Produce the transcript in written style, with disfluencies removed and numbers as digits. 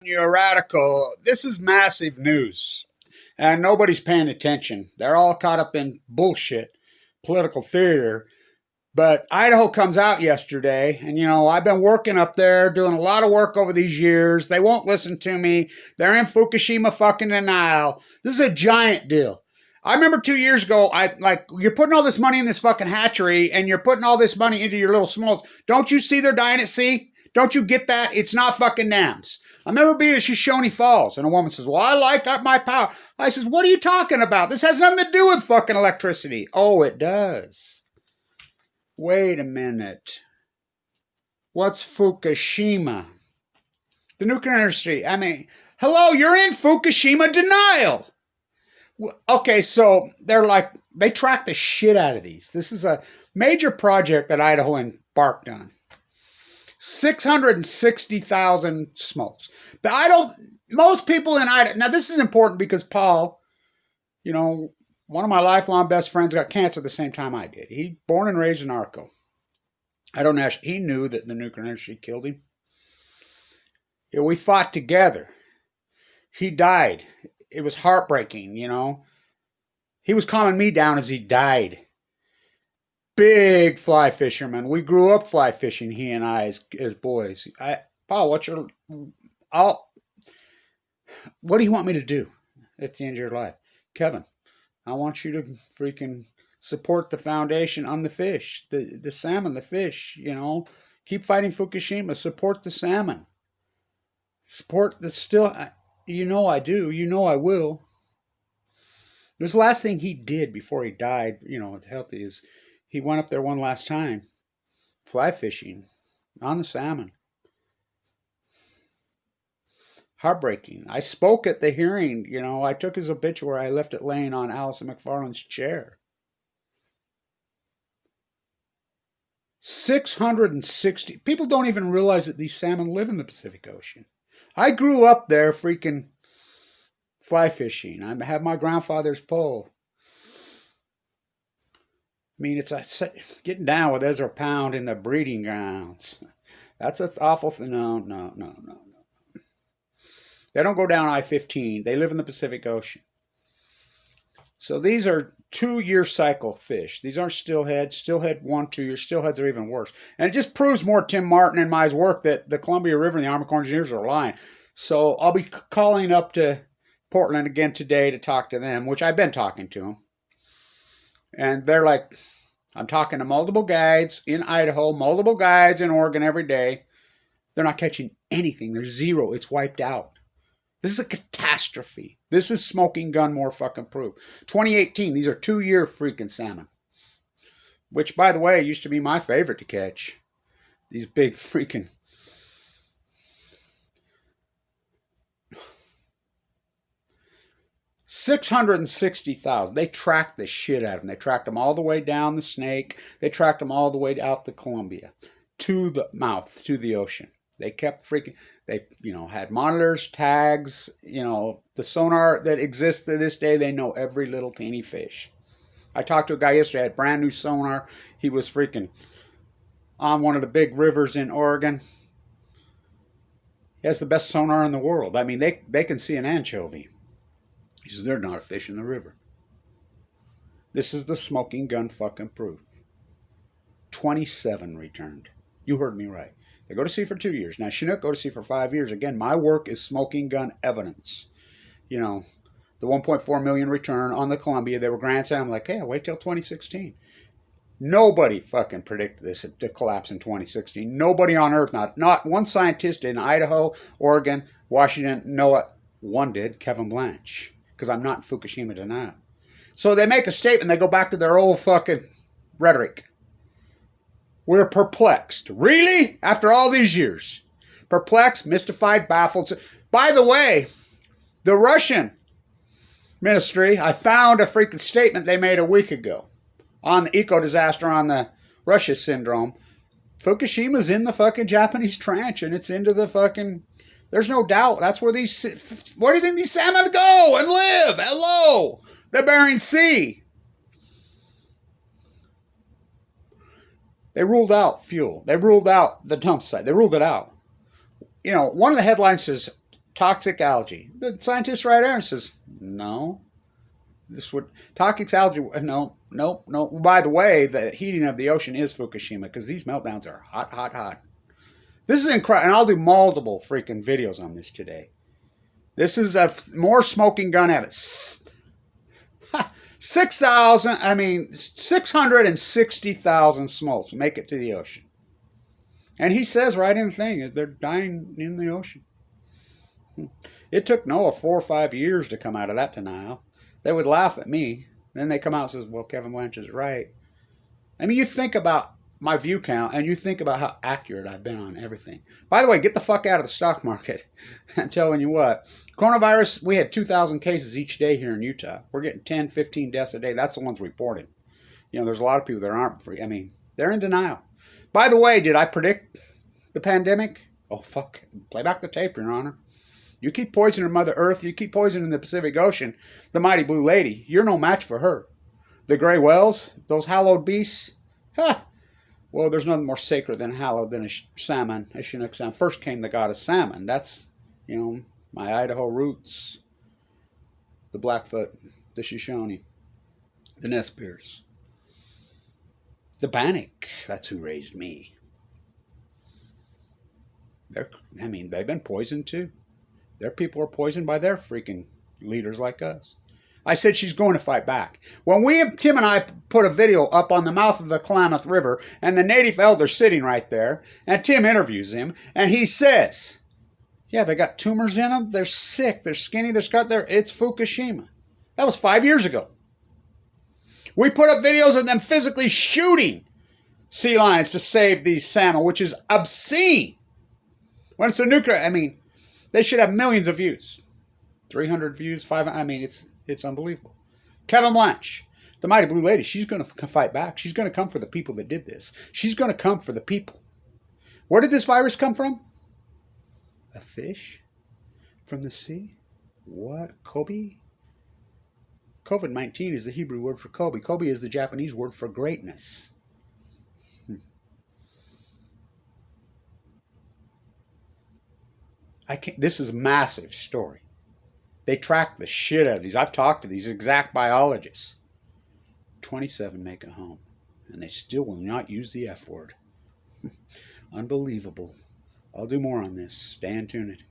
you a radical. This is massive news. And nobody's paying attention. They're all caught up in bullshit, political theater. But Idaho comes out yesterday, and I've been working up there, doing a lot of work over these years. They won't listen to me. They're in Fukushima fucking denial. This is a giant deal. I remember 2 years ago, you're putting all this money in this fucking hatchery, and you're putting all this money into your little smolts. Don't you see they're dying at sea? Don't you get that? It's not fucking dams. I remember being at Shoshone Falls, and a woman says, well, I like my power. I says, what are you talking about? This has nothing to do with fucking electricity. Oh, it does. Wait a minute. What's Fukushima? The nuclear industry. I mean, hello, you're in Fukushima denial. Okay, so they track the shit out of these. This is a major project that Idaho embarked on. 660,000 smolts. But most people in Idaho, now this is important because Paul, one of my lifelong best friends got cancer at the same time I did. He born and raised in Arco. He knew that the nuclear industry killed him. Yeah, we fought together. He died. It was heartbreaking, He was calming me down as he died. Big fly fisherman. We grew up fly fishing, he and I, as boys. Paul, what do you want me to do at the end of your life? Kevin, I want you to freaking support the foundation on the fish, the salmon, the fish, Keep fighting Fukushima. Support the salmon. Support the still... I do. I will. It was the last thing he did before he died, healthy, is he went up there one last time, fly fishing on the salmon. Heartbreaking. I spoke at the hearing, I took his obituary, I left it laying on Allison McFarland's chair. 660. People don't even realize that these salmon live in the Pacific Ocean. I grew up there freaking fly fishing. I have my grandfather's pole. I mean, it's getting down with Ezra Pound in the breeding grounds. That's an awful thing. No. They don't go down I-15. They live in the Pacific Ocean. So these are 2-year cycle fish. These aren't stillheads. Stillhead 1, 2 years. Stillheads are even worse. And it just proves more Tim Martin and my work that the Columbia River and the Army Corps Engineers are lying. So I'll be calling up to Portland again today to talk to them, which I've been talking to them. And they're like, I'm talking to multiple guides in Idaho, multiple guides in Oregon every day. They're not catching anything. There's zero. It's wiped out. This is a catastrophe. This is smoking gun more fucking proof. 2018, these are 2-year freaking salmon. Which, by the way, used to be my favorite to catch. These big freaking... $660,000. They tracked the shit out of them. They tracked them all the way down the Snake. They tracked them all the way out the Columbia. To the mouth, to the ocean. They kept freaking... They, had monitors, tags, the sonar that exists to this day. They know every little teeny fish. I talked to a guy yesterday, had brand new sonar. He was freaking on one of the big rivers in Oregon. He has the best sonar in the world. I mean, they can see an anchovy. He says, they're not a fish in the river. This is the smoking gun fucking proof. 27 returned. You heard me right. They go to sea for 2 years. Now, Chinook go to sea for 5 years. Again, my work is smoking gun evidence. The 1.4 million return on the Columbia. They were grandstanding. I'm like, hey, wait till 2016. Nobody fucking predicted this to collapse in 2016. Nobody on earth, not one scientist in Idaho, Oregon, Washington, NOAA. One did, Kevin Blanch, because I'm not in Fukushima denial. So they make a statement. They go back to their old fucking rhetoric. We're perplexed. Really? After all these years. Perplexed, mystified, baffled. By the way, the Russian ministry, I found a freaking statement they made a week ago on the eco-disaster, on the Russia syndrome. Fukushima's in the fucking Japanese trench, and it's into the fucking... There's no doubt. That's where these... Where do you think these salmon go and live? Hello! The Bering Sea. They ruled out fuel. They ruled out the dump site. They ruled it out. One of the headlines says toxic algae. The scientist right there says, no. This would toxic algae. No, no, no. By the way, the heating of the ocean is Fukushima because these meltdowns are hot, hot, hot. This is incredible, and I'll do multiple freaking videos on this today. This is a more smoking gun evidence. 660,000 smolts make it to the ocean. And he says right in the thing, they're dying in the ocean. It took Noah 4 or 5 years to come out of that denial. They would laugh at me. Then they come out and says, well, Kevin Blanch is right. I mean, you think about my view count and you think about how accurate I've been on everything. By the way, get the fuck out of the stock market. I'm telling you what. Coronavirus, we had 2,000 cases each day here in Utah. We're getting 10, 15 deaths a day. That's the ones reported. You know, there's a lot of people that aren't free. I mean, they're in denial. By the way, did I predict the pandemic? Oh, fuck. Play back the tape, Your Honor. You keep poisoning Mother Earth, you keep poisoning the Pacific Ocean, the mighty blue lady, you're no match for her. The gray whales, those hallowed beasts, well, there's nothing more sacred than hallowed than a salmon, a Chinook salmon. First came the goddess salmon. That's, you know, my Idaho roots. The Blackfoot, the Shoshone, the Nez Perce. The Bannock, that's who raised me. They've been poisoned too. Their people are poisoned by their freaking leaders like us. I said she's going to fight back. When Tim and I put a video up on the mouth of the Klamath River, and the native elder's sitting right there, and Tim interviews him, and he says, yeah, they got tumors in them, they're sick, they're skinny, they're scarred, it's Fukushima. That was 5 years ago. We put up videos of them physically shooting sea lions to save these salmon, which is obscene. When it's a nuclear, I mean, they should have millions of views. 300 views, 500. I mean, it's unbelievable. Kevin Blanch, the mighty blue lady, she's going to fight back. She's going to come for the people that did this. She's going to come for the people. Where did this virus come from? A fish? From the sea? What? Kobe? COVID-19 is the Hebrew word for Kobe. Kobe is the Japanese word for greatness. This is a massive story. They track the shit out of these. I've talked to these exact biologists. 27 make it home, and they still will not use the F word. Unbelievable. I'll do more on this. Stay tuned.